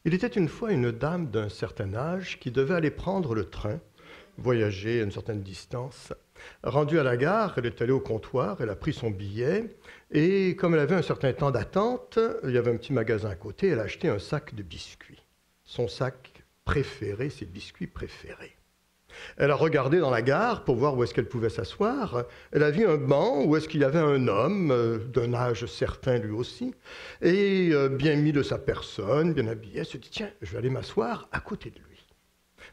Il était une fois une dame d'un certain âge qui devait aller prendre le train, voyager à une certaine distance. Rendue à la gare, elle est allée au comptoir, elle a pris son billet et comme elle avait un certain temps d'attente, il y avait un petit magasin à côté, elle a acheté un sac de biscuits. Son sac préféré, ses biscuits préférés. Elle a regardé dans la gare pour voir où est-ce qu'elle pouvait s'asseoir. Elle a vu un banc où est-ce qu'il y avait un homme, d'un âge certain lui aussi, et bien mis de sa personne, bien habillé. Elle se dit, tiens, je vais aller m'asseoir à côté de lui.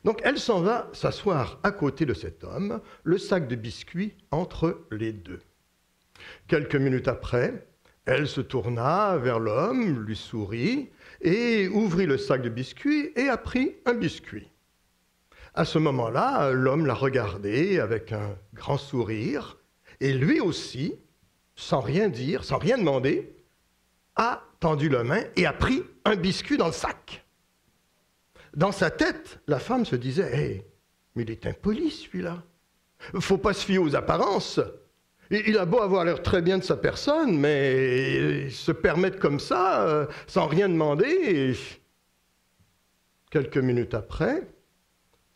Donc elle s'en va s'asseoir à côté de cet homme, le sac de biscuits entre les deux. Quelques minutes après, elle se tourna vers l'homme, lui sourit, et ouvrit le sac de biscuits et a pris un biscuit. À ce moment-là, l'homme l'a regardé avec un grand sourire, et lui aussi, sans rien dire, sans rien demander, a tendu la main et a pris un biscuit dans le sac. Dans sa tête, la femme se disait « Hey, mais il est impoli celui-là. Faut pas se fier aux apparences. Il a beau avoir l'air très bien de sa personne, mais se permettre comme ça, sans rien demander. » Et quelques minutes après,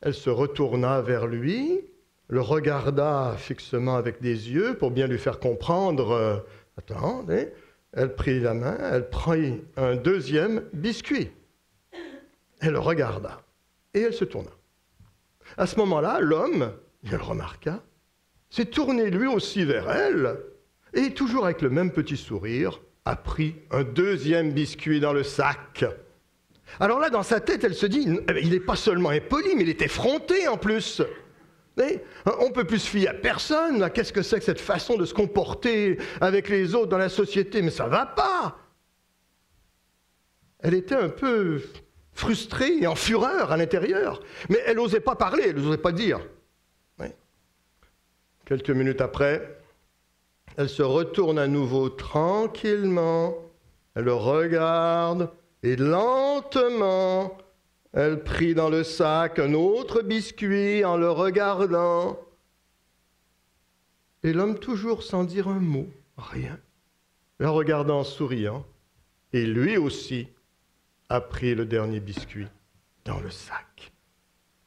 elle se retourna vers lui, le regarda fixement avec des yeux pour bien lui faire comprendre « Attends, hein. » Elle prit la main, elle prit un deuxième biscuit. Elle le regarda et elle se tourna. À ce moment-là, l'homme, il le remarqua, s'est tourné lui aussi vers elle et, toujours avec le même petit sourire, a pris un deuxième biscuit dans le sac. Alors là, dans sa tête, elle se dit, il n'est pas seulement impoli, mais il est effronté en plus. On ne peut plus se fier à personne. Qu'est-ce que c'est que cette façon de se comporter avec les autres dans la société? Mais ça ne va pas. Elle était un peu frustrée et en fureur à l'intérieur. Mais elle n'osait pas parler, elle n'osait pas dire. Oui. Quelques minutes après, elle se retourne à nouveau tranquillement. Elle le regarde. Et lentement, elle prit dans le sac un autre biscuit en le regardant. Et l'homme, toujours sans dire un mot, rien, la regardant en souriant, et lui aussi a pris le dernier biscuit dans le sac.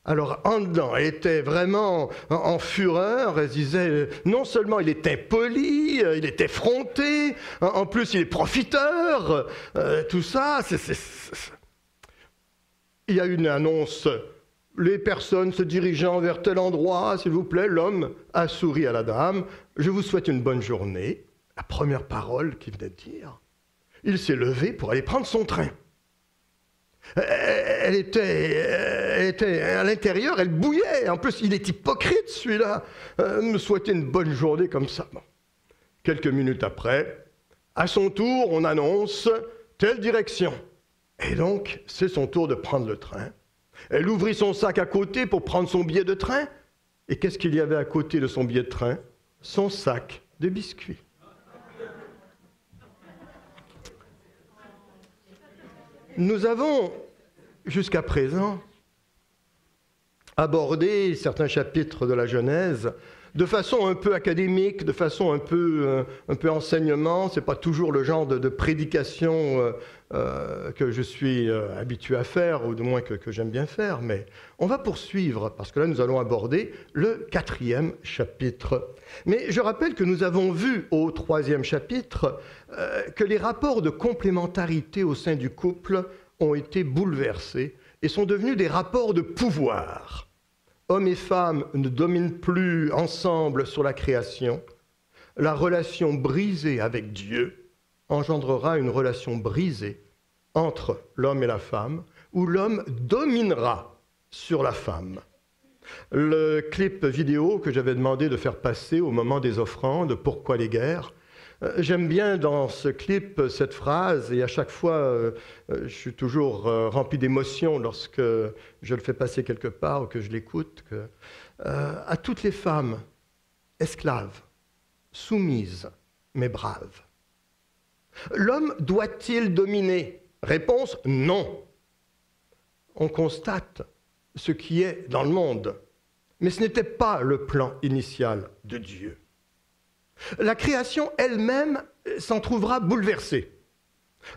Alors, en dedans, elle était vraiment en fureur. Elle se disait, non seulement il est impoli, il est effronté, en plus il est profiteur, tout ça. Il y a une annonce, les personnes se dirigeant vers tel endroit, s'il vous plaît, l'homme a souri à la dame, je vous souhaite une bonne journée. La première parole qu'il venait de dire, il s'est levé pour aller prendre son train. Elle était à l'intérieur, elle bouillait. En plus, il est hypocrite, celui-là. Me souhaiter une bonne journée comme ça. Bon. Quelques minutes après, à son tour, on annonce telle direction. Et donc, c'est son tour de prendre le train. Elle ouvrit son sac à côté pour prendre son billet de train. Et qu'est-ce qu'il y avait à côté de son billet de train? Son sac de biscuits. Nous avons, jusqu'à présent, abordé certains chapitres de la Genèse de façon un peu académique, de façon un peu enseignement. Ce n'est pas toujours le genre de prédication que je suis habitué à faire, ou du moins que j'aime bien faire. Mais on va poursuivre, parce que là, nous allons aborder le 4e chapitre. Mais je rappelle que nous avons vu au 3e chapitre que les rapports de complémentarité au sein du couple ont été bouleversés et sont devenus des rapports de pouvoir. Hommes et femmes ne dominent plus ensemble sur la création. La relation brisée avec Dieu engendrera une relation brisée entre l'homme et la femme, où l'homme dominera sur la femme. Le clip vidéo que j'avais demandé de faire passer au moment des offrandes, « Pourquoi les guerres ?» J'aime bien dans ce clip cette phrase, et à chaque fois, je suis toujours rempli d'émotion lorsque je le fais passer quelque part ou que je l'écoute. À toutes les femmes, esclaves, soumises, mais braves. L'homme doit-il dominer? Réponse, non. On constate ce qui est dans le monde, mais ce n'était pas le plan initial de Dieu. La création elle-même s'en trouvera bouleversée.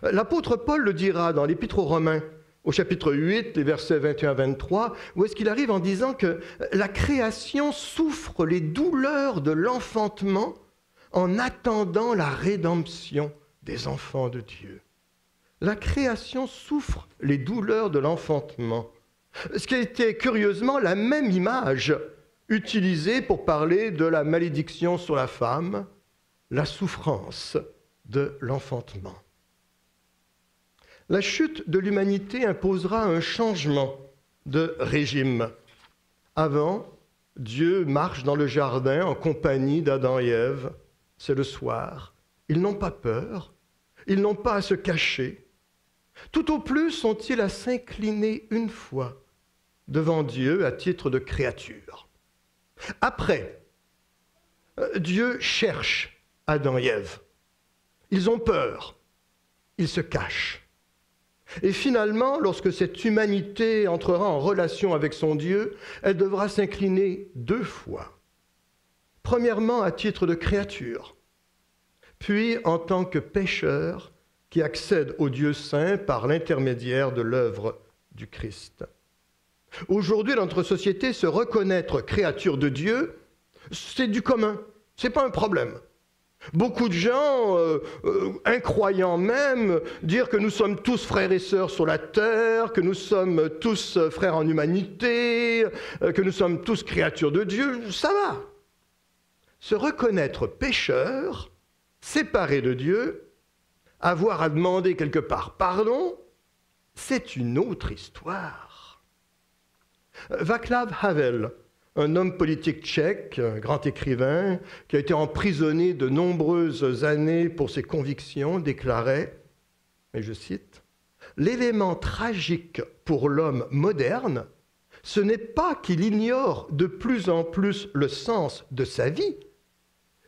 L'apôtre Paul le dira dans l'Épître aux Romains, au chapitre 8, les versets 21 à 23, où est-ce qu'il arrive en disant que la création souffre les douleurs de l'enfantement en attendant la rédemption des enfants de Dieu. La création souffre les douleurs de l'enfantement. Ce qui était curieusement la même image utilisée pour parler de la malédiction sur la femme, la souffrance de l'enfantement. La chute de l'humanité imposera un changement de régime. Avant, Dieu marche dans le jardin en compagnie d'Adam et Ève. C'est le soir. Ils n'ont pas peur. Ils n'ont pas à se cacher. Tout au plus sont-ils à s'incliner une fois devant Dieu à titre de créature. Après, Dieu cherche Adam et Ève. Ils ont peur. Ils se cachent. Et finalement, lorsque cette humanité entrera en relation avec son Dieu, elle devra s'incliner 2 fois. Premièrement, à titre de créature, puis en tant que pécheur qui accède au Dieu saint par l'intermédiaire de l'œuvre du Christ. Aujourd'hui, dans notre société, se reconnaître créature de Dieu, c'est du commun, ce n'est pas un problème. Beaucoup de gens, incroyants même, dire que nous sommes tous frères et sœurs sur la terre, que nous sommes tous frères en humanité, que nous sommes tous créatures de Dieu, ça va. Se reconnaître pécheur, séparé de Dieu, avoir à demander quelque part pardon, c'est une autre histoire. Václav Havel, un homme politique tchèque, un grand écrivain, qui a été emprisonné de nombreuses années pour ses convictions, déclarait, et je cite, « L'élément tragique pour l'homme moderne, ce n'est pas qu'il ignore de plus en plus le sens de sa vie,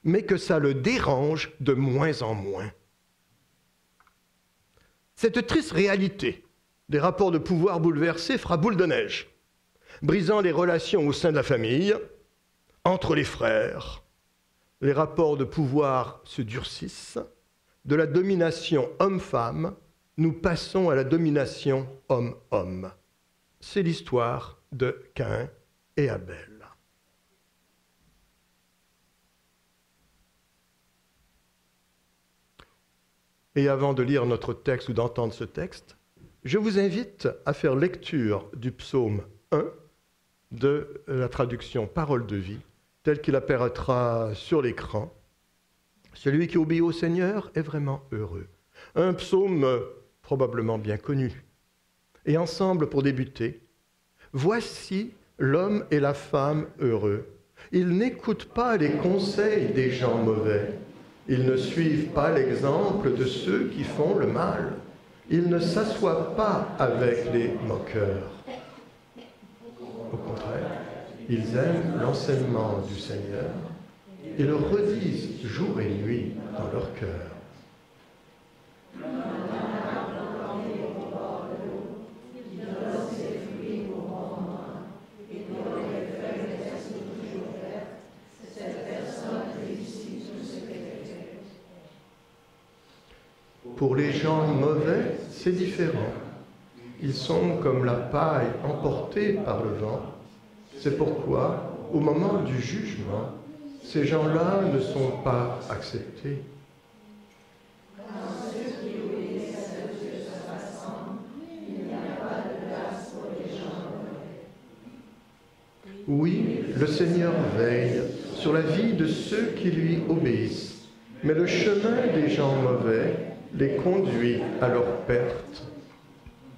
mais que ça le dérange de moins en moins. » Cette triste réalité des rapports de pouvoir bouleversés fera boule de neige, brisant les relations au sein de la famille, entre les frères. Les rapports de pouvoir se durcissent. De la domination homme-femme, nous passons à la domination homme-homme. C'est l'histoire de Caïn et Abel. Et avant de lire notre texte ou d'entendre ce texte, je vous invite à faire lecture du psaume 1 de la traduction Parole de vie, tel qu'il apparaîtra sur l'écran. Celui qui obéit au Seigneur est vraiment heureux. Un psaume probablement bien connu. Et ensemble, pour débuter, voici l'homme et la femme heureux. Ils n'écoutent pas les conseils des gens mauvais. Ils ne suivent pas l'exemple de ceux qui font le mal. Ils ne s'assoient pas avec les moqueurs. Au contraire, ils aiment l'enseignement du Seigneur et le redisent jour et nuit dans leur cœur. Pour les gens mauvais, c'est différent. Ils sont comme la paille emportée par le vent. C'est pourquoi, au moment du jugement, ces gens-là ne sont pas acceptés. Oui, le Seigneur veille sur la vie de ceux qui lui obéissent, mais le chemin des gens mauvais les conduit à leur perte.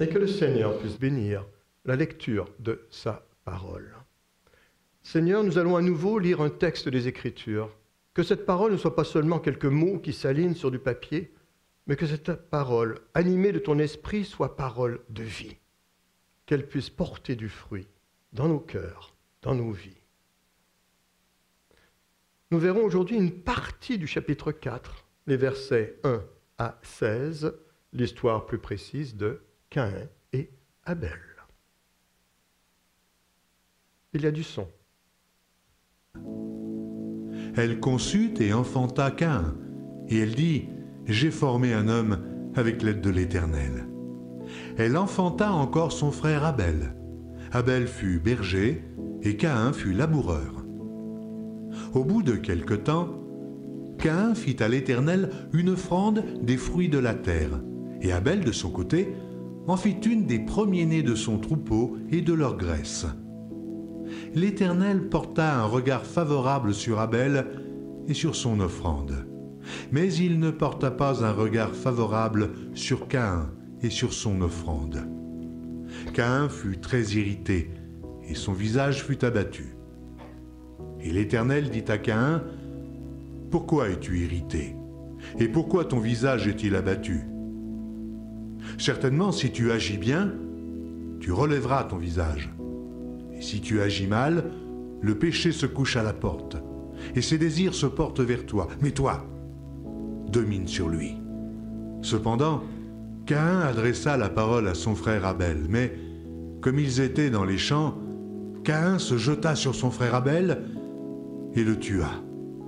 Et que le Seigneur puisse bénir la lecture de sa parole. Seigneur, nous allons à nouveau lire un texte des Écritures. Que cette parole ne soit pas seulement quelques mots qui s'alignent sur du papier, mais que cette parole, animée de ton esprit, soit parole de vie. Qu'elle puisse porter du fruit dans nos cœurs, dans nos vies. Nous verrons aujourd'hui une partie du chapitre 4, les versets 1 à 16, l'histoire plus précise de Caïn et Abel. Il y a du son. Elle conçut et enfanta Caïn, et elle dit, « J'ai formé un homme avec l'aide de l'Éternel. » Elle enfanta encore son frère Abel. Abel fut berger et Caïn fut laboureur. Au bout de quelque temps, Caïn fit à l'Éternel une offrande des fruits de la terre, et Abel, de son côté, en fit une des premiers-nés de son troupeau et de leur graisse. L'Éternel porta un regard favorable sur Abel et sur son offrande, mais il ne porta pas un regard favorable sur Caïn et sur son offrande. Caïn fut très irrité, et son visage fut abattu. Et l'Éternel dit à Caïn, « Pourquoi es-tu irrité? Et pourquoi ton visage est-il abattu? Certainement, si tu agis bien, tu relèveras ton visage. Et si tu agis mal, le péché se couche à la porte, et ses désirs se portent vers toi. Mais toi, domine sur lui. » Cependant, Caïn adressa la parole à son frère Abel, mais comme ils étaient dans les champs, Caïn se jeta sur son frère Abel et le tua.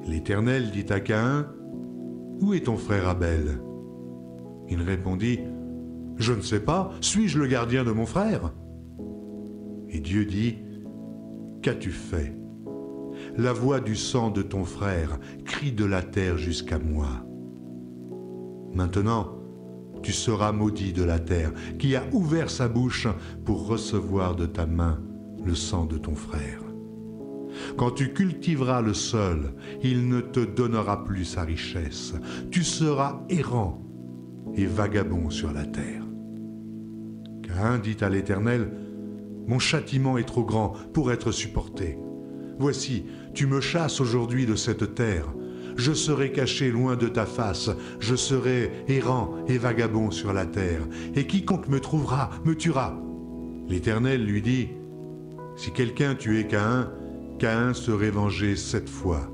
L'Éternel dit à Caïn, « Où est ton frère Abel ?» Il répondit, « Je ne sais pas, suis-je le gardien de mon frère ?» Et Dieu dit, « Qu'as-tu fait? La voix du sang de ton frère crie de la terre jusqu'à moi. Maintenant, tu seras maudit de la terre, qui a ouvert sa bouche pour recevoir de ta main le sang de ton frère. Quand tu cultiveras le sol, il ne te donnera plus sa richesse. Tu seras errant et vagabond sur la terre. » Caïn dit à l'Éternel, « Mon châtiment est trop grand pour être supporté. Voici, tu me chasses aujourd'hui de cette terre. Je serai caché loin de ta face, je serai errant et vagabond sur la terre, et quiconque me trouvera me tuera. » L'Éternel lui dit, « Si quelqu'un tuait Caïn, Caïn serait vengé 7 fois. »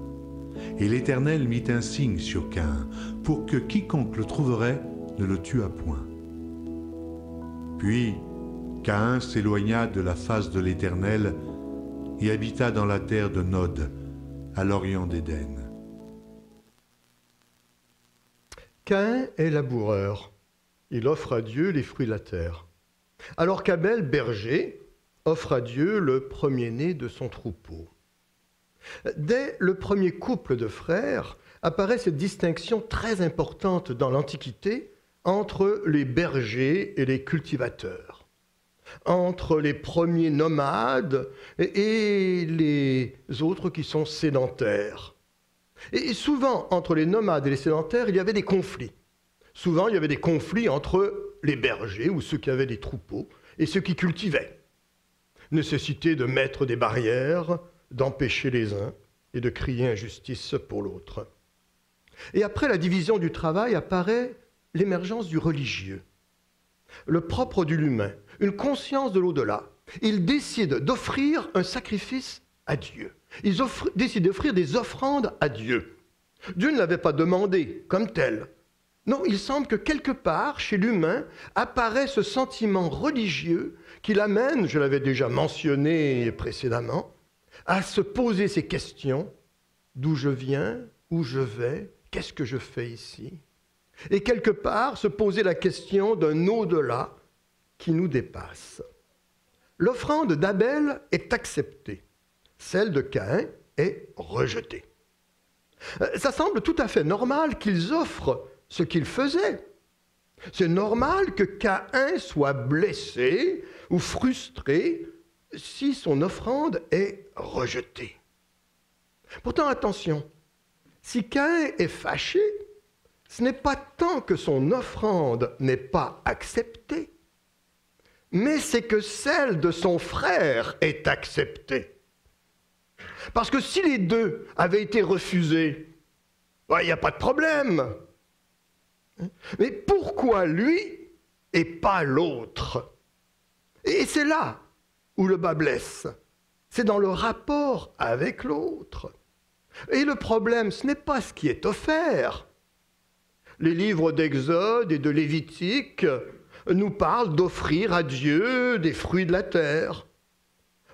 Et l'Éternel mit un signe sur Caïn, pour que quiconque le trouverait ne le tuât point. Puis Caïn s'éloigna de la face de l'Éternel et habita dans la terre de Nod, à l'orient d'Éden. Caïn est laboureur. Il offre à Dieu les fruits de la terre. Alors qu'Abel, berger, offre à Dieu le premier-né de son troupeau. Dès le premier couple de frères apparaît cette distinction très importante dans l'Antiquité entre les bergers et les cultivateurs, entre les premiers nomades et les autres qui sont sédentaires. Et souvent, entre les nomades et les sédentaires, il y avait des conflits. Souvent, il y avait des conflits entre les bergers, ou ceux qui avaient des troupeaux, et ceux qui cultivaient. Nécessité de mettre des barrières, d'empêcher les uns, et de crier injustice pour l'autre. Et après la division du travail apparaît l'émergence du religieux, le propre de l'humain, une conscience de l'au-delà. Ils décident d'offrir un sacrifice à Dieu. Ils décident d'offrir des offrandes à Dieu. Dieu ne l'avait pas demandé comme tel. Non, il semble que quelque part, chez l'humain, apparaît ce sentiment religieux qui l'amène, je l'avais déjà mentionné précédemment, à se poser ces questions. D'où je viens? Où je vais? Qu'est-ce que je fais ici? Et quelque part, se poser la question d'un au-delà qui nous dépasse. L'offrande d'Abel est acceptée. Celle de Caïn est rejetée. Ça semble tout à fait normal qu'ils offrent ce qu'ils faisaient. C'est normal que Caïn soit blessé ou frustré si son offrande est rejetée. Pourtant, attention, si Caïn est fâché, ce n'est pas tant que son offrande n'est pas acceptée, mais c'est que celle de son frère est acceptée. Parce que si les deux avaient été refusés, il n'y a pas de problème. Mais pourquoi lui et pas l'autre? Et c'est là où le bât blesse. C'est dans le rapport avec l'autre. Et le problème, ce n'est pas ce qui est offert. Les livres d'Exode et de Lévitique nous parlent d'offrir à Dieu des fruits de la terre.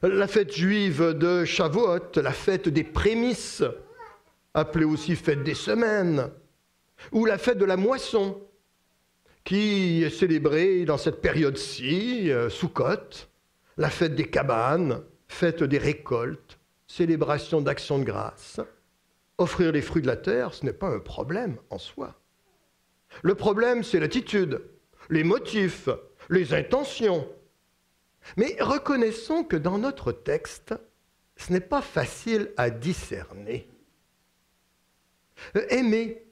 La fête juive de Shavuot, la fête des prémices, appelée aussi fête des semaines, ou la fête de la moisson, qui est célébrée dans cette période-ci, Soukhot, la fête des cabanes, fête des récoltes, célébration d'action de grâce. Offrir les fruits de la terre, ce n'est pas un problème en soi. Le problème, c'est l'attitude, les motifs, les intentions. Mais reconnaissons que dans notre texte, ce n'est pas facile à discerner. Aimer,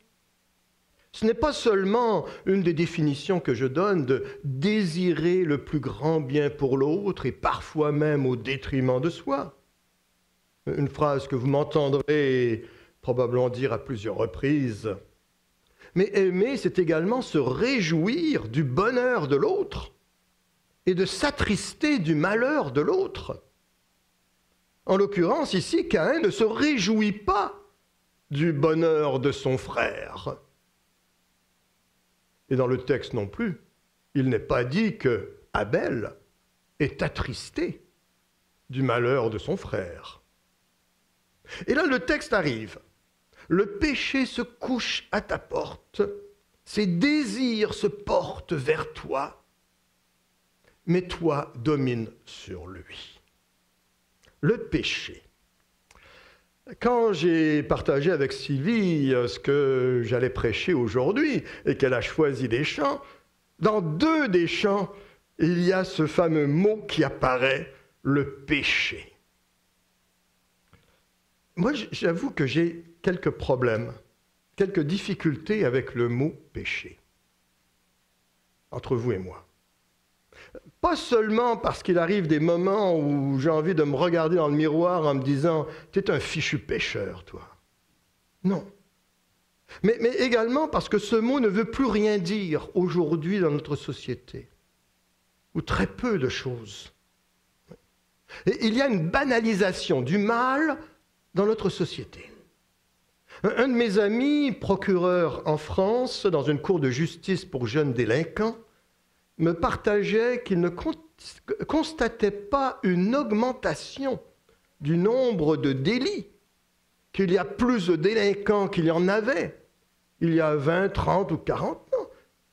ce n'est pas seulement une des définitions que je donne de désirer le plus grand bien pour l'autre et parfois même au détriment de soi. Une phrase que vous m'entendrez probablement dire à plusieurs reprises. Mais aimer, c'est également se réjouir du bonheur de l'autre et de s'attrister du malheur de l'autre. En l'occurrence, ici, Caïn ne se réjouit pas du bonheur de son frère. Et dans le texte non plus, il n'est pas dit que Abel est attristé du malheur de son frère. Et là, le texte arrive. Le péché se couche à ta porte, ses désirs se portent vers toi, mais toi domines sur lui. Le péché. Quand j'ai partagé avec Sylvie ce que j'allais prêcher aujourd'hui et qu'elle a choisi des chants, dans 2 des chants, il y a ce fameux mot qui apparaît, le péché. Moi, j'avoue que j'ai quelques problèmes, quelques difficultés avec le mot péché, entre vous et moi. Pas seulement parce qu'il arrive des moments où j'ai envie de me regarder dans le miroir en me disant « t'es un fichu pécheur, toi ». Non. Mais également parce que ce mot ne veut plus rien dire aujourd'hui dans notre société, ou très peu de choses. Et il y a une banalisation du mal dans notre société. Un de mes amis, procureur en France, dans une cour de justice pour jeunes délinquants, me partageait qu'il ne constatait pas une augmentation du nombre de délits, qu'il y a plus de délinquants qu'il y en avait, il y a 20, 30 ou 40 ans,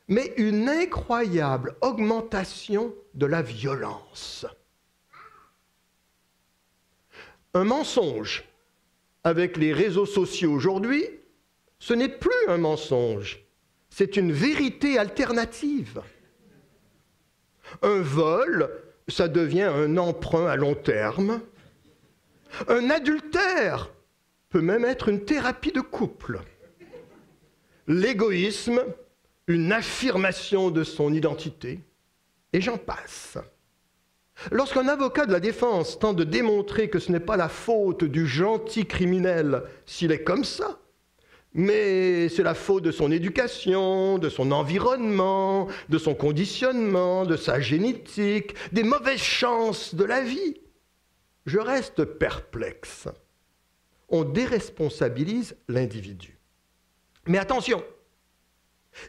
mais une incroyable augmentation de la violence. Un mensonge avec les réseaux sociaux aujourd'hui, ce n'est plus un mensonge, c'est une vérité alternative. Un vol, ça devient un emprunt à long terme. Un adultère peut même être une thérapie de couple. L'égoïsme, une affirmation de son identité, et j'en passe. Lorsqu'un avocat de la défense tente de démontrer que ce n'est pas la faute du gentil criminel s'il est comme ça, mais c'est la faute de son éducation, de son environnement, de son conditionnement, de sa génétique, des mauvaises chances de la vie, je reste perplexe. On déresponsabilise l'individu. Mais attention,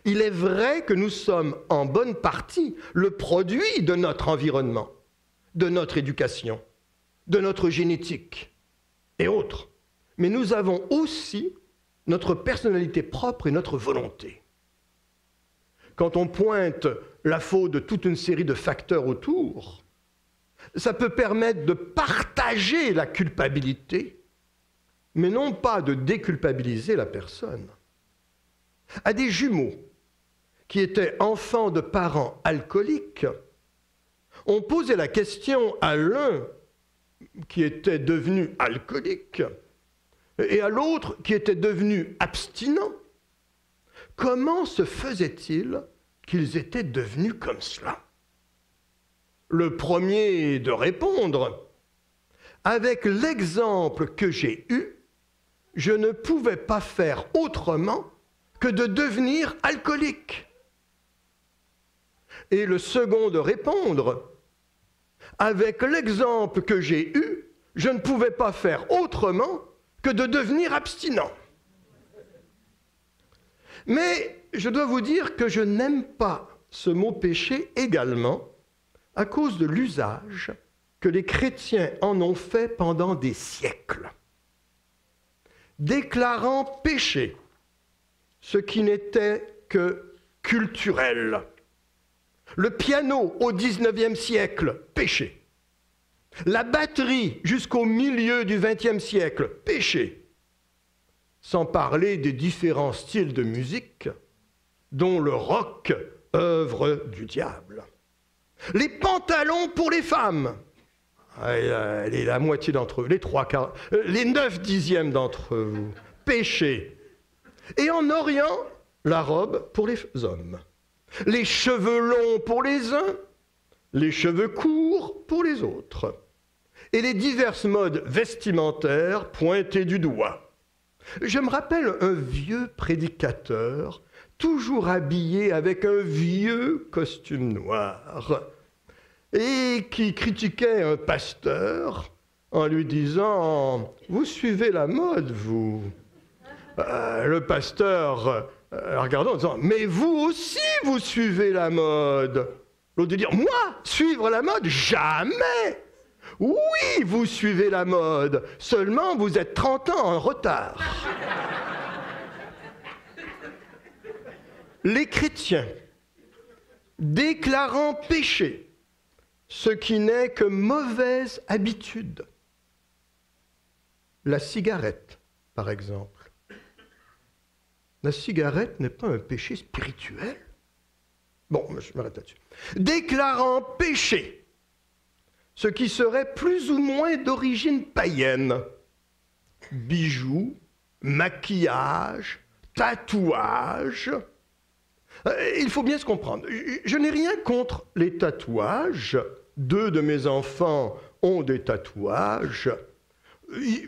il est vrai que nous sommes en bonne partie le produit de notre environnement, de notre éducation, de notre génétique et autres. Mais nous avons aussi notre personnalité propre et notre volonté. Quand on pointe la faute de toute une série de facteurs autour, ça peut permettre de partager la culpabilité, mais non pas de déculpabiliser la personne. À des jumeaux qui étaient enfants de parents alcooliques, on posait la question à l'un qui était devenu alcoolique et à l'autre qui était devenu abstinent. Comment se faisait-il qu'ils étaient devenus comme cela? Le premier de répondre, avec l'exemple que j'ai eu, je ne pouvais pas faire autrement que de devenir alcoolique. Et le second de répondre, avec l'exemple que j'ai eu, je ne pouvais pas faire autrement que de devenir abstinent. Mais je dois vous dire que je n'aime pas ce mot péché également à cause de l'usage que les chrétiens en ont fait pendant des siècles, déclarant péché ce qui n'était que culturel. Le piano au XIXe siècle, péché. La batterie jusqu'au milieu du XXe siècle, péché. Sans parler des différents styles de musique, dont le rock, œuvre du diable. Les pantalons pour les femmes, la moitié d'entre eux, les 9/10 d'entre vous, péché. Et en Orient, la robe pour les hommes. Les cheveux longs pour les uns, les cheveux courts pour les autres. Et les diverses modes vestimentaires pointées du doigt. Je me rappelle un vieux prédicateur, toujours habillé avec un vieux costume noir, et qui critiquait un pasteur en lui disant « Vous suivez la mode, vous ?» Le pasteur regardant en disant « Mais vous aussi, vous suivez la mode !» L'autre dire « Moi, suivre la mode, jamais !» Oui, vous suivez la mode, seulement vous êtes 30 ans en retard. Les chrétiens, déclarant péché, ce qui n'est que mauvaise habitude. La cigarette, par exemple. La cigarette n'est pas un péché spirituel. Bon, je m'arrête là-dessus. Déclarant péché, ce qui serait plus ou moins d'origine païenne. Bijoux, maquillage, tatouage. Il faut bien se comprendre. Je n'ai rien contre les tatouages. 2 de mes enfants ont des tatouages.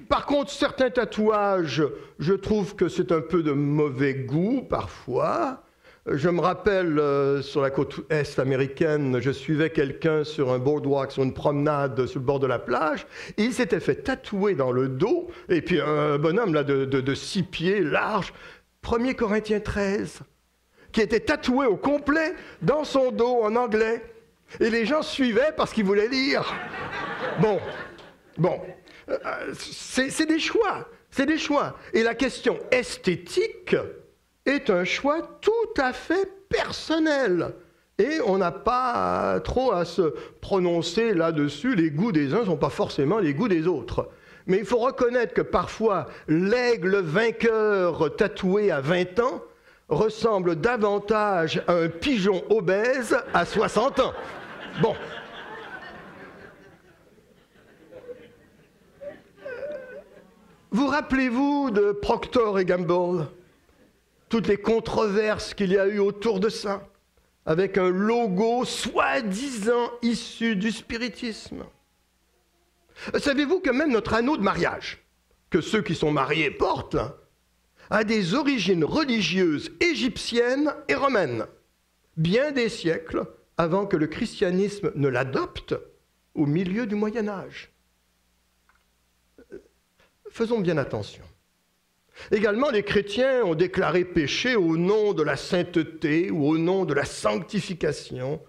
Par contre, certains tatouages, je trouve que c'est un peu de mauvais goût parfois. Je me rappelle, sur la côte est américaine, je suivais quelqu'un sur un boardwalk, sur une promenade sur le bord de la plage, et il s'était fait tatouer dans le dos, et puis un bonhomme là de 6 pieds, large, 1 Corinthiens 13, qui était tatoué au complet dans son dos en anglais. Et les gens suivaient parce qu'ils voulaient lire. Bon, c'est des choix, c'est des choix. Et la question esthétique est un choix tout à fait personnel. Et on n'a pas trop à se prononcer là-dessus. Les goûts des uns ne sont pas forcément les goûts des autres. Mais il faut reconnaître que parfois, l'aigle vainqueur tatoué à 20 ans ressemble davantage à un pigeon obèse à 60 ans. Bon. Vous rappelez-vous de Procter & Gamble ? Toutes les controverses qu'il y a eu autour de ça, avec un logo soi-disant issu du spiritisme. Savez-vous que même notre anneau de mariage, que ceux qui sont mariés portent, a des origines religieuses égyptiennes et romaines, bien des siècles avant que le christianisme ne l'adopte au milieu du Moyen Âge. Faisons bien attention. Également, les chrétiens ont déclaré péché au nom de la sainteté ou au nom de la sanctification,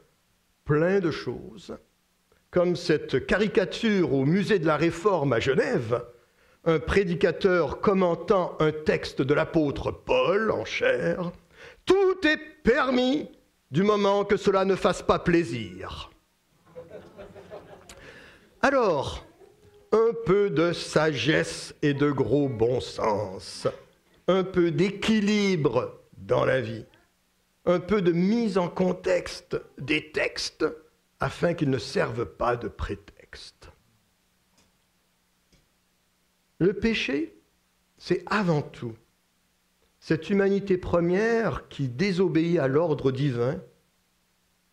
plein de choses, comme cette caricature au musée de la Réforme à Genève, un prédicateur commentant un texte de l'apôtre Paul en chair. « Tout est permis du moment que cela ne fasse pas plaisir. » Alors, un peu de sagesse et de gros bon sens, un peu d'équilibre dans la vie, un peu de mise en contexte des textes afin qu'ils ne servent pas de prétexte. Le péché, c'est avant tout cette humanité première qui désobéit à l'ordre divin,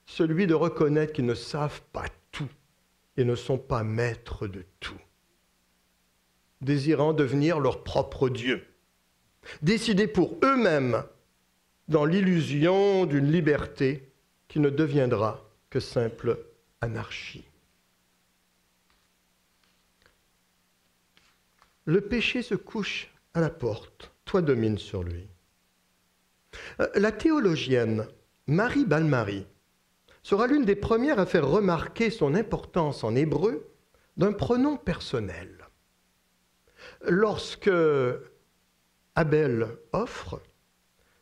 celui de reconnaître qu'ils ne savent pas tout et ne sont pas maîtres de tout, désirant devenir leur propre Dieu, décidés pour eux-mêmes dans l'illusion d'une liberté qui ne deviendra que simple anarchie. Le péché se couche à la porte, toi domines sur lui. La théologienne Marie Balmary sera l'une des premières à faire remarquer son importance en hébreu d'un pronom personnel. Lorsque Abel offre,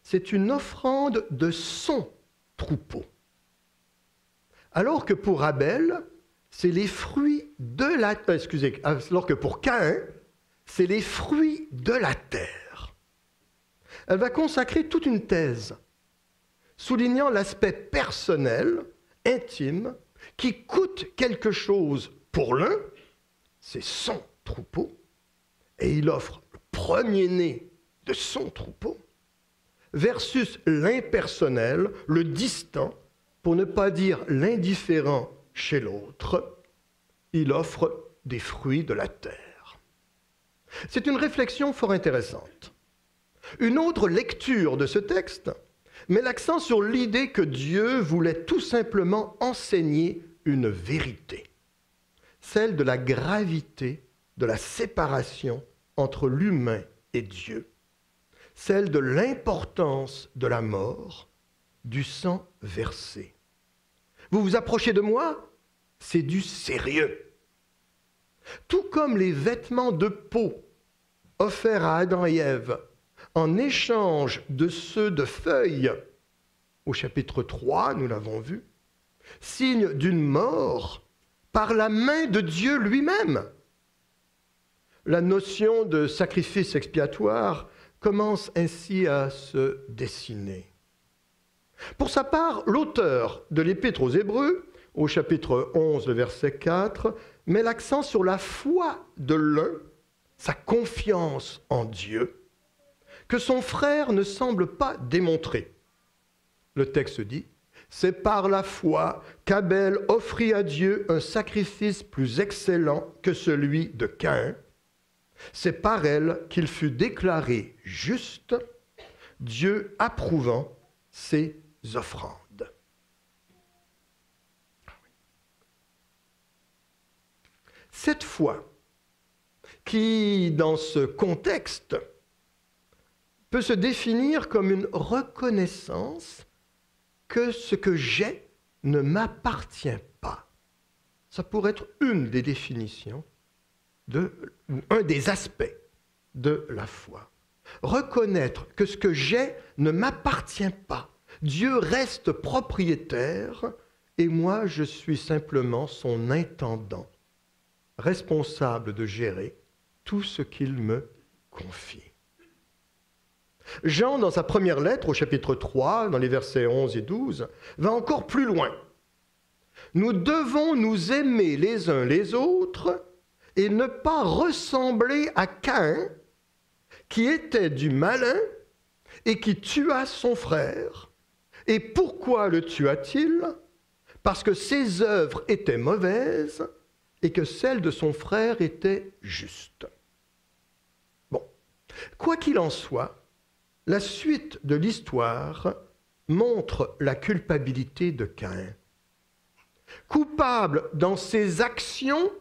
c'est une offrande de son troupeau. Alors que pour Abel, c'est les fruits de la alors que pour Caïn, c'est les fruits de la terre. Elle va consacrer toute une thèse, soulignant l'aspect personnel, intime, qui coûte quelque chose pour l'un, c'est son troupeau, et il offre le premier-né de son troupeau, versus l'impersonnel, le distant, pour ne pas dire l'indifférent chez l'autre, il offre des fruits de la terre. C'est une réflexion fort intéressante. Une autre lecture de ce texte met l'accent sur l'idée que Dieu voulait tout simplement enseigner une vérité, celle de la gravité de la séparation entre l'humain et Dieu, celle de l'importance de la mort, du sang versé. Vous vous approchez de moi, c'est du sérieux. Tout comme les vêtements de peau offerts à Adam et Ève en échange de ceux de feuilles, au chapitre 3, nous l'avons vu, signe d'une mort par la main de Dieu lui-même. La notion de sacrifice expiatoire commence ainsi à se dessiner. Pour sa part, l'auteur de l'Épître aux Hébreux, au chapitre 11, le verset 4, met l'accent sur la foi de l'un, sa confiance en Dieu, que son frère ne semble pas démontrer. Le texte dit, « C'est par la foi qu'Abel offrit à Dieu un sacrifice plus excellent que celui de Caïn. C'est par elle qu'il fut déclaré juste, Dieu approuvant ses offrandes. » Cette foi, qui, dans ce contexte, peut se définir comme une reconnaissance que ce que j'ai ne m'appartient pas. Ça pourrait être une des définitions ou un des aspects de la foi. Reconnaître que ce que j'ai ne m'appartient pas. Dieu reste propriétaire et moi je suis simplement son intendant, responsable de gérer tout ce qu'il me confie. Jean, dans sa première lettre, au chapitre 3, dans les versets 11 et 12, va encore plus loin. Nous devons nous aimer les uns les autres et ne pas ressembler à Caïn, qui était du malin et qui tua son frère. Et pourquoi le tua-t-il? Parce que ses œuvres étaient mauvaises et que celles de son frère étaient justes. Bon, quoi qu'il en soit, la suite de l'histoire montre la culpabilité de Caïn. Coupable dans ses actions,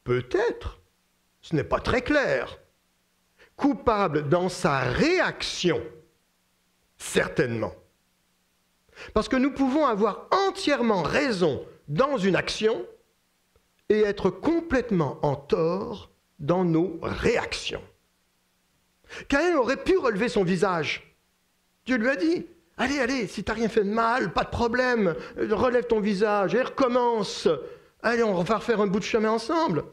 peut-être, ce n'est pas très clair. Coupable dans sa réaction, certainement. Parce que nous pouvons avoir entièrement raison dans une action et être complètement en tort dans nos réactions. Caïn aurait pu relever son visage. Dieu lui a dit, allez, allez, si tu n'as rien fait de mal, pas de problème, relève ton visage et recommence. Allez, on va refaire un bout de chemin ensemble.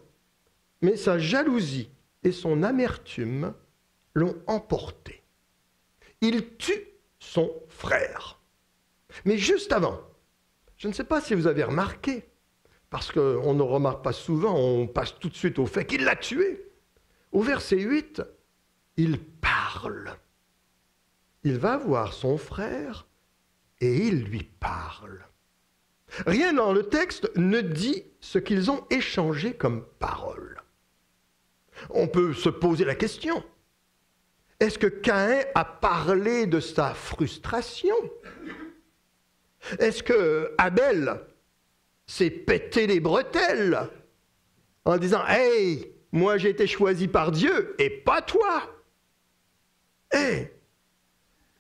Mais sa jalousie et son amertume l'ont emporté. Il tue son frère. Mais juste avant, je ne sais pas si vous avez remarqué, parce qu'on ne remarque pas souvent, on passe tout de suite au fait qu'il l'a tué. Au verset 8, il parle. Il va voir son frère et il lui parle. Rien dans le texte ne dit ce qu'ils ont échangé comme parole. On peut se poser la question. Est-ce que Caïn a parlé de sa frustration? Est-ce que Abel s'est pété les bretelles en disant « Hey, moi j'ai été choisi par Dieu et pas toi !» Et,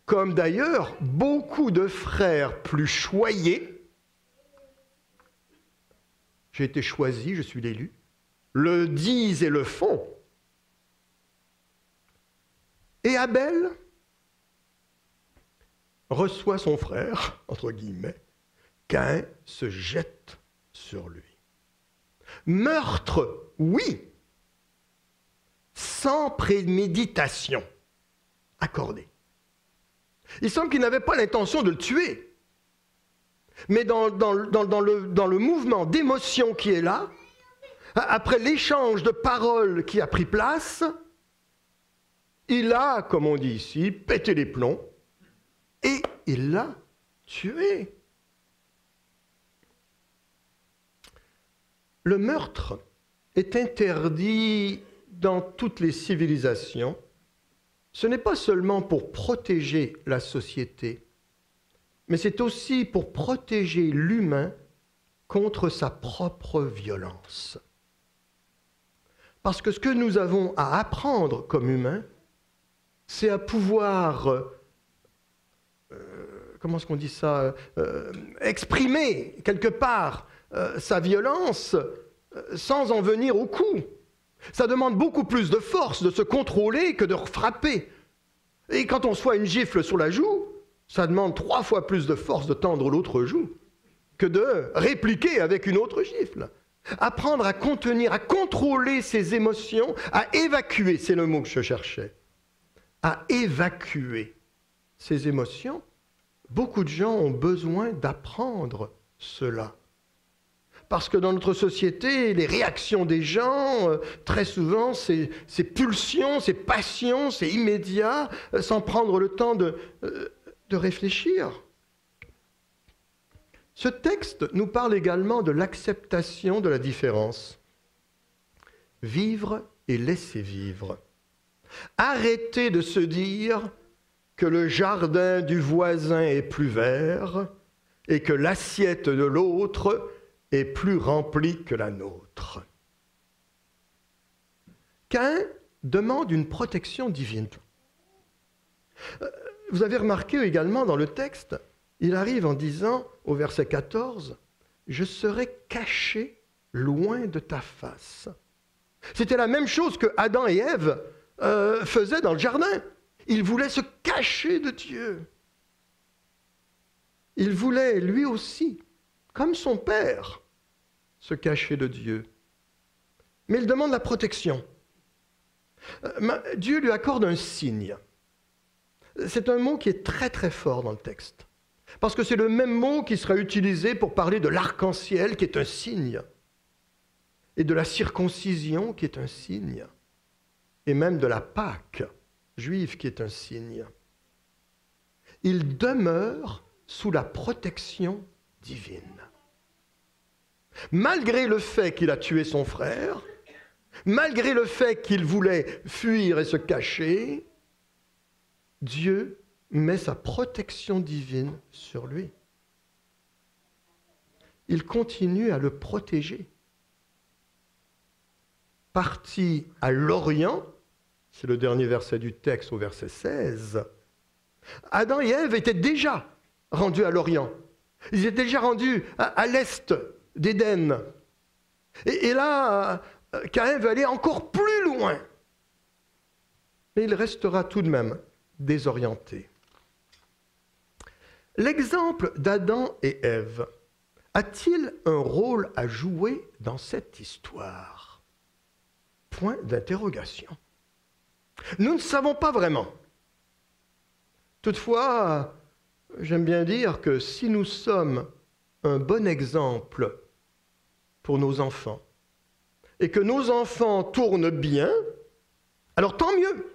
comme d'ailleurs beaucoup de frères plus choyés, j'ai été choisi, je suis l'élu, le disent et le font. Et Abel, reçoit son frère, entre guillemets, Caïn se jette sur lui. Meurtre, oui, sans préméditation accordée. Il semble qu'il n'avait pas l'intention de le tuer. Mais dans le mouvement d'émotion qui est là, après l'échange de paroles qui a pris place, il a, comme on dit ici, pété les plombs et il l'a tué. Le meurtre est interdit dans toutes les civilisations. Ce n'est pas seulement pour protéger la société, mais c'est aussi pour protéger l'humain contre sa propre violence. Parce que ce que nous avons à apprendre comme humains, c'est à pouvoir, comment est-ce qu'on dit ça, exprimer quelque part sa violence sans en venir au coup. Ça demande beaucoup plus de force de se contrôler que de frapper. Et quand on soit une gifle sur la joue, ça demande 3 fois plus de force de tendre l'autre joue que de répliquer avec une autre gifle. Apprendre à contenir, à contrôler ses émotions, à évacuer, c'est le mot que je cherchais, à évacuer ses émotions. Beaucoup de gens ont besoin d'apprendre cela. Parce que dans notre société, les réactions des gens, très souvent, c'est pulsions, c'est passions, c'est immédiat, sans prendre le temps de réfléchir. Ce texte nous parle également de l'acceptation de la différence. Vivre et laisser vivre. Arrêter de se dire que le jardin du voisin est plus vert et que l'assiette de l'autre est plus remplie que la nôtre. Caïn demande une protection divine. Vous avez remarqué également dans le texte, il arrive en disant au verset 14, « Je serai caché loin de ta face ». C'était la même chose que Adam et Ève faisaient dans le jardin. Ils voulaient se cacher de Dieu. Il voulait lui aussi, comme son père, se cacher de Dieu. Mais il demande la protection. Dieu lui accorde un signe. C'est un mot qui est très très fort dans le texte. Parce que c'est le même mot qui sera utilisé pour parler de l'arc-en-ciel qui est un signe. Et de la circoncision qui est un signe. Et même de la Pâque juive qui est un signe. Il demeure sous la protection divine. Malgré le fait qu'il a tué son frère, malgré le fait qu'il voulait fuir et se cacher, Dieu met sa protection divine sur lui. Il continue à le protéger. Parti à l'Orient, c'est le dernier verset du texte au verset 16, Adam et Ève étaient déjà rendus à l'Orient. Ils étaient déjà rendus à l'est d'Éden. Et là, Caïn veut aller encore plus loin. Mais il restera tout de même désorienté. L'exemple d'Adam et Ève a-t-il un rôle à jouer dans cette histoire? Point d'interrogation. Nous ne savons pas vraiment. Toutefois, j'aime bien dire que si nous sommes un bon exemple pour nos enfants, et que nos enfants tournent bien, alors tant mieux.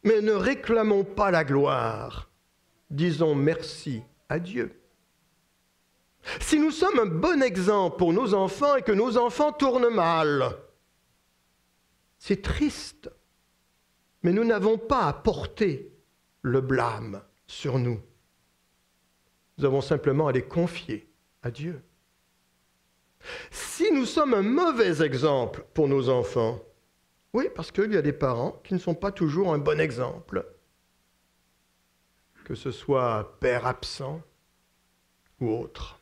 Mais ne réclamons pas la gloire. Disons merci à Dieu. Si nous sommes un bon exemple pour nos enfants et que nos enfants tournent mal, c'est triste, mais nous n'avons pas à porter le blâme sur nous. Nous avons simplement à les confier à Dieu. Si nous sommes un mauvais exemple pour nos enfants, oui, parce qu'il y a des parents qui ne sont pas toujours un bon exemple, que ce soit père absent ou autre,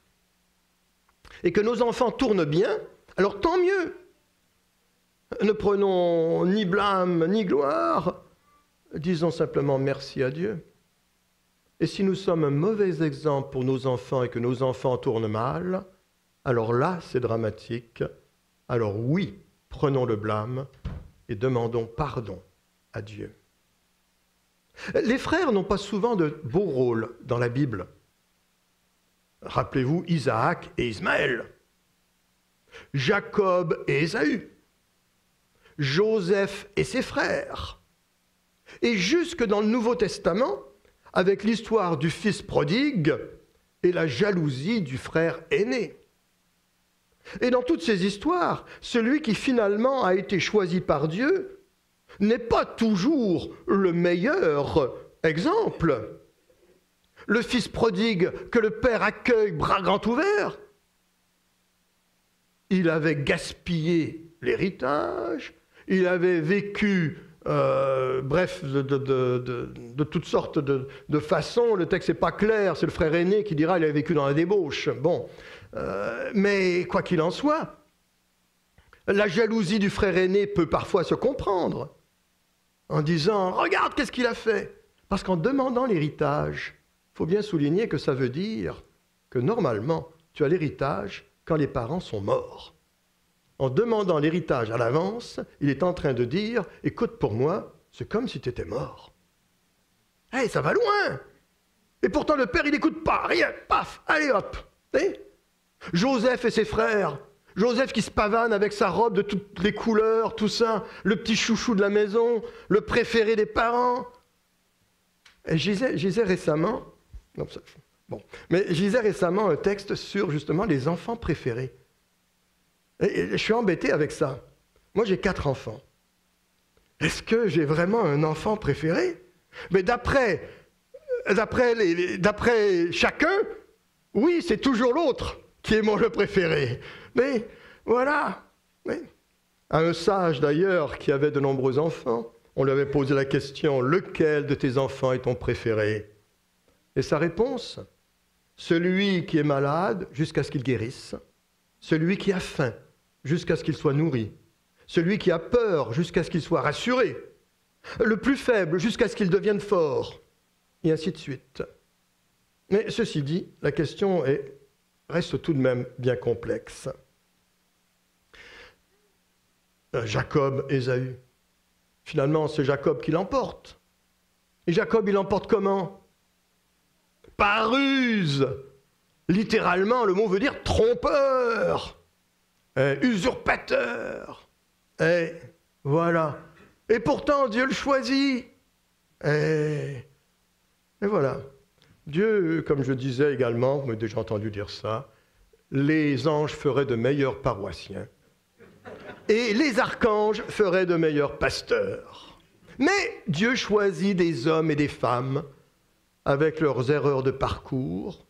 et que nos enfants tournent bien, alors tant mieux. Ne prenons ni blâme ni gloire, disons simplement merci à Dieu. Et si nous sommes un mauvais exemple pour nos enfants et que nos enfants tournent mal, alors là, c'est dramatique. Alors oui, prenons le blâme et demandons pardon à Dieu. Les frères n'ont pas souvent de beaux rôles dans la Bible. Rappelez-vous Isaac et Ismaël, Jacob et Ésaü, Joseph et ses frères. Et jusque dans le Nouveau Testament, avec l'histoire du fils prodigue et la jalousie du frère aîné. Et dans toutes ces histoires, celui qui finalement a été choisi par Dieu n'est pas toujours le meilleur exemple. Le fils prodigue que le père accueille bras grands ouverts, il avait gaspillé l'héritage, il avait vécu, bref, de toutes sortes de façons. Le texte n'est pas clair, c'est le frère aîné qui dira qu'il a vécu dans la débauche. Bon, mais quoi qu'il en soit, la jalousie du frère aîné peut parfois se comprendre en disant « Regarde, qu'est-ce qu'il a fait ?» Parce qu'en demandant l'héritage, il faut bien souligner que ça veut dire que normalement, tu as l'héritage quand les parents sont morts. En demandant l'héritage à l'avance, il est en train de dire « Écoute, pour moi, c'est comme si tu étais mort. » Hey, ça va loin. Et pourtant, le père, il n'écoute pas, rien, paf, allez hop. Joseph et ses frères, Joseph qui se pavane avec sa robe de toutes les couleurs, tout ça, le petit chouchou de la maison, le préféré des parents. Et je lisais récemment, je lisais récemment un texte sur justement les enfants préférés. Et je suis embêté avec ça. Moi, j'ai 4 enfants. Est-ce que j'ai vraiment un enfant préféré? Mais d'après chacun, oui, c'est toujours l'autre qui est le préféré. Mais voilà. Mais, à un sage d'ailleurs qui avait de nombreux enfants, on lui avait posé la question « Lequel de tes enfants est ton préféré ?» Et sa réponse, celui qui est malade jusqu'à ce qu'il guérisse, celui qui a faim jusqu'à ce qu'il soit nourri, celui qui a peur jusqu'à ce qu'il soit rassuré, le plus faible jusqu'à ce qu'il devienne fort, et ainsi de suite. Mais ceci dit, la question reste tout de même bien complexe. Jacob, Ésaü. Finalement, c'est Jacob qui l'emporte. Et Jacob, il l'emporte comment? Par ruse. Littéralement, le mot veut dire trompeur, usurpateur. Et voilà. Et pourtant, Dieu le choisit. Et voilà. Dieu, comme je disais également, vous m'avez déjà entendu dire ça, les anges feraient de meilleurs paroissiens et les archanges feraient de meilleurs pasteurs. Mais Dieu choisit des hommes et des femmes avec leurs erreurs de parcours,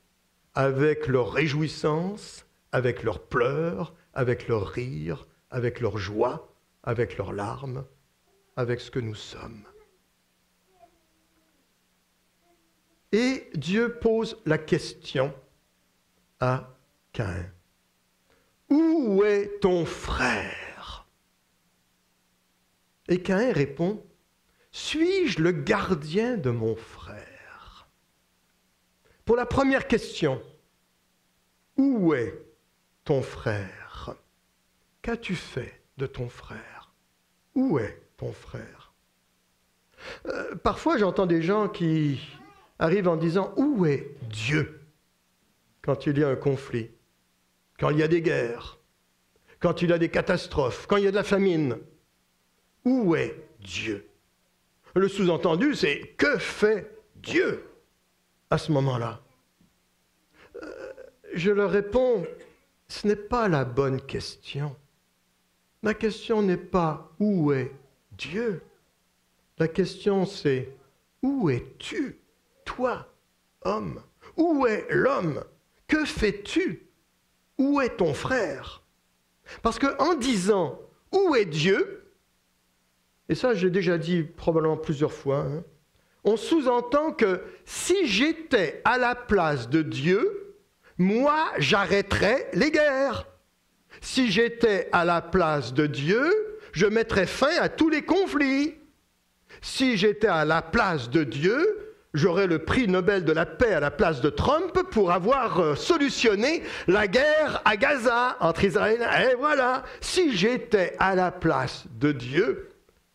avec leurs réjouissances, avec leurs pleurs, avec leurs rires, avec leurs joies, avec leurs larmes, avec ce que nous sommes. Et Dieu pose la question à Caïn. Où est ton frère? Et Caïn répond, suis-je le gardien de mon frère? Pour la première question, où est ton frère? Qu'as-tu fait de ton frère? Où est ton frère? Parfois, j'entends des gens qui arrivent en disant « Où est Dieu ?» quand il y a un conflit, quand il y a des guerres, quand il y a des catastrophes, quand il y a de la famine. Où est Dieu? Le sous-entendu, c'est « Que fait Dieu ?» à ce moment-là. Je leur réponds « Ce n'est pas la bonne question. La question n'est pas « Où est Dieu ?» La question c'est « Où es-tu ?» Toi, homme, où est l'homme? Que fais-tu? Où est ton frère? Parce qu'en disant « Où est Dieu ?» et ça j'ai déjà dit probablement plusieurs fois, on sous-entend que si j'étais à la place de Dieu, moi j'arrêterais les guerres. Si j'étais à la place de Dieu, je mettrais fin à tous les conflits. Si j'étais à la place de Dieu, j'aurais le prix Nobel de la paix à la place de Trump pour avoir solutionné la guerre à Gaza entre Israël et voilà, si j'étais à la place de Dieu,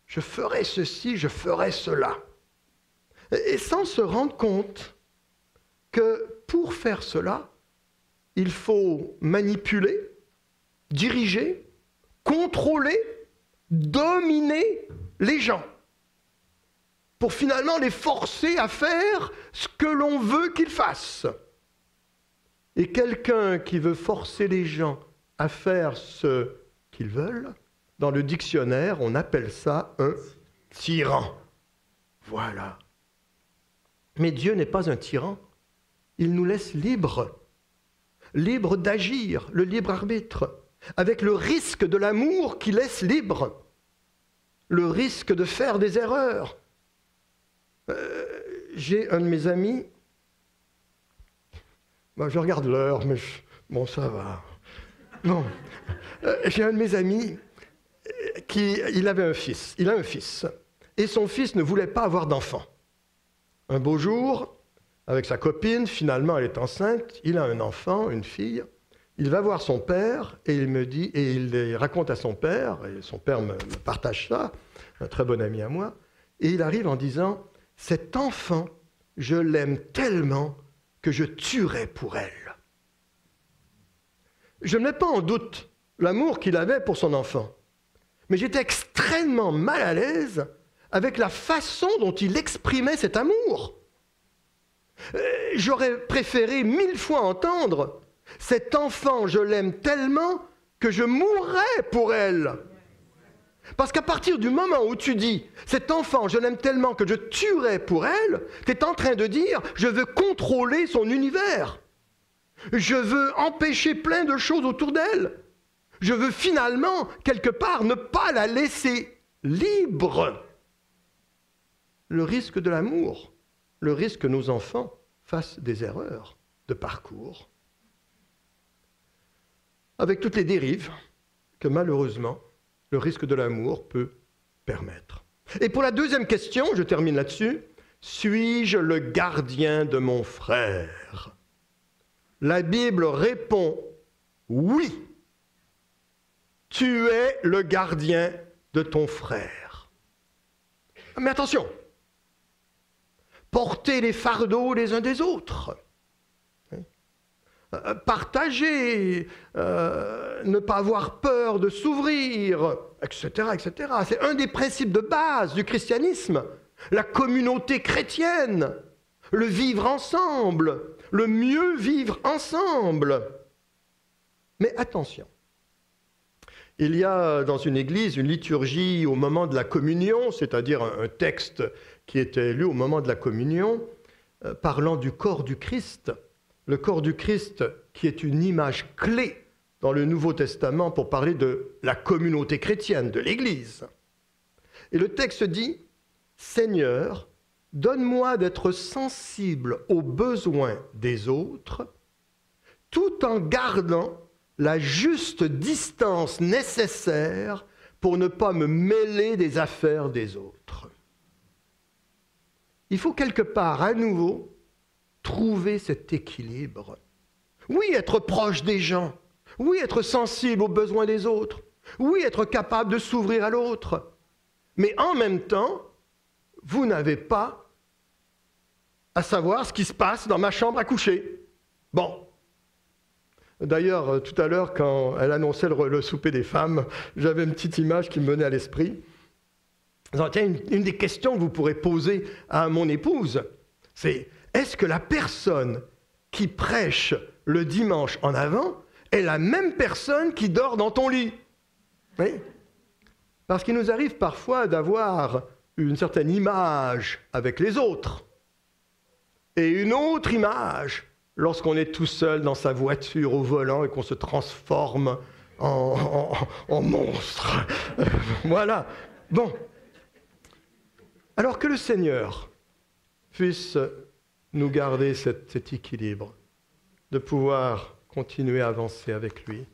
je ferais ceci, je ferais cela. Et sans se rendre compte que pour faire cela, il faut manipuler, diriger, contrôler, dominer les gens pour finalement les forcer à faire ce que l'on veut qu'ils fassent. Et quelqu'un qui veut forcer les gens à faire ce qu'ils veulent, dans le dictionnaire, on appelle ça un tyran. Voilà. Mais Dieu n'est pas un tyran. Il nous laisse libres, libres d'agir, le libre arbitre, avec le risque de l'amour qui laisse libre, le risque de faire des erreurs. J'ai un de mes amis, je regarde l'heure, mais bon, ça va. Bon, j'ai un de mes amis il avait un fils, il a un fils, et son fils ne voulait pas avoir d'enfant. Un beau jour, avec sa copine, finalement elle est enceinte, il a un enfant, une fille, il va voir son père et il me dit, et il raconte à son père, et son père me partage ça, un très bon ami à moi, et il arrive en disant, cet enfant, je l'aime tellement que je tuerais pour elle. Je ne mets pas en doute l'amour qu'il avait pour son enfant, mais j'étais extrêmement mal à l'aise avec la façon dont il exprimait cet amour. J'aurais préféré 1000 fois entendre « Cet enfant, je l'aime tellement que je mourrais pour elle ». Parce qu'à partir du moment où tu dis « Cet enfant, je l'aime tellement que je tuerais pour elle », tu es en train de dire « Je veux contrôler son univers. Je veux empêcher plein de choses autour d'elle. Je veux finalement, quelque part, ne pas la laisser libre. » Le risque de l'amour, le risque que nos enfants fassent des erreurs de parcours, avec toutes les dérives que malheureusement le risque de l'amour peut permettre. Et pour la deuxième question, je termine là-dessus, suis-je le gardien de mon frère? La Bible répond oui. Tu es le gardien de ton frère. Mais attention, porter les fardeaux les uns des autres, partager, ne pas avoir peur de s'ouvrir, etc., etc. C'est un des principes de base du christianisme, la communauté chrétienne, le vivre ensemble, le mieux vivre ensemble. Mais attention, il y a dans une église une liturgie au moment de la communion, c'est-à-dire un texte qui était lu au moment de la communion, parlant du corps du Christ. Le corps du Christ qui est une image clé dans le Nouveau Testament pour parler de la communauté chrétienne, de l'Église. Et le texte dit « Seigneur, donne-moi d'être sensible aux besoins des autres, tout en gardant la juste distance nécessaire pour ne pas me mêler des affaires des autres. » Il faut quelque part, à nouveau, trouver cet équilibre. Oui, être proche des gens. Oui, être sensible aux besoins des autres. Oui, être capable de s'ouvrir à l'autre. Mais en même temps, vous n'avez pas à savoir ce qui se passe dans ma chambre à coucher. Bon. D'ailleurs, tout à l'heure, quand elle annonçait le souper des femmes, j'avais une petite image qui me venait à l'esprit. Tiens, une des questions que vous pourrez poser à mon épouse, c'est est-ce que la personne qui prêche le dimanche en avant est la même personne qui dort dans ton lit? Oui. Parce qu'il nous arrive parfois d'avoir une certaine image avec les autres et une autre image lorsqu'on est tout seul dans sa voiture au volant et qu'on se transforme en monstre. Voilà. Bon. Alors que le Seigneur puisse nous garder cet équilibre, de pouvoir continuer à avancer avec lui.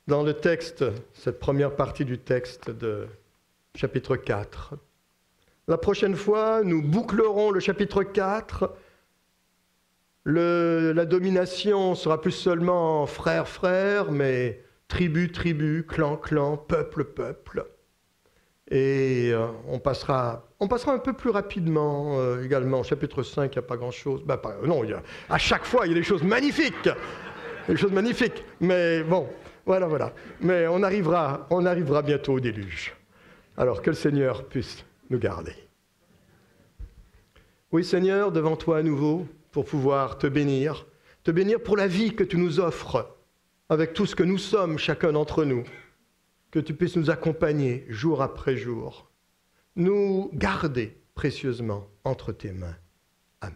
Dans le texte, cette première partie du texte de chapitre 4, La prochaine fois, nous bouclerons le chapitre 4. La domination sera plus seulement frère, mais tribu, clan, peuple. Et on passera un peu plus rapidement également. Au chapitre 5, il n'y a pas grand-chose. Non, à chaque fois, il y a des choses magnifiques. Mais bon, voilà. Mais on arrivera bientôt au déluge. Alors que le Seigneur puisse nous garder. Oui, Seigneur, devant toi à nouveau, pour pouvoir te bénir pour la vie que tu nous offres, avec tout ce que nous sommes, chacun d'entre nous, que tu puisses nous accompagner jour après jour, nous garder précieusement entre tes mains. Amen.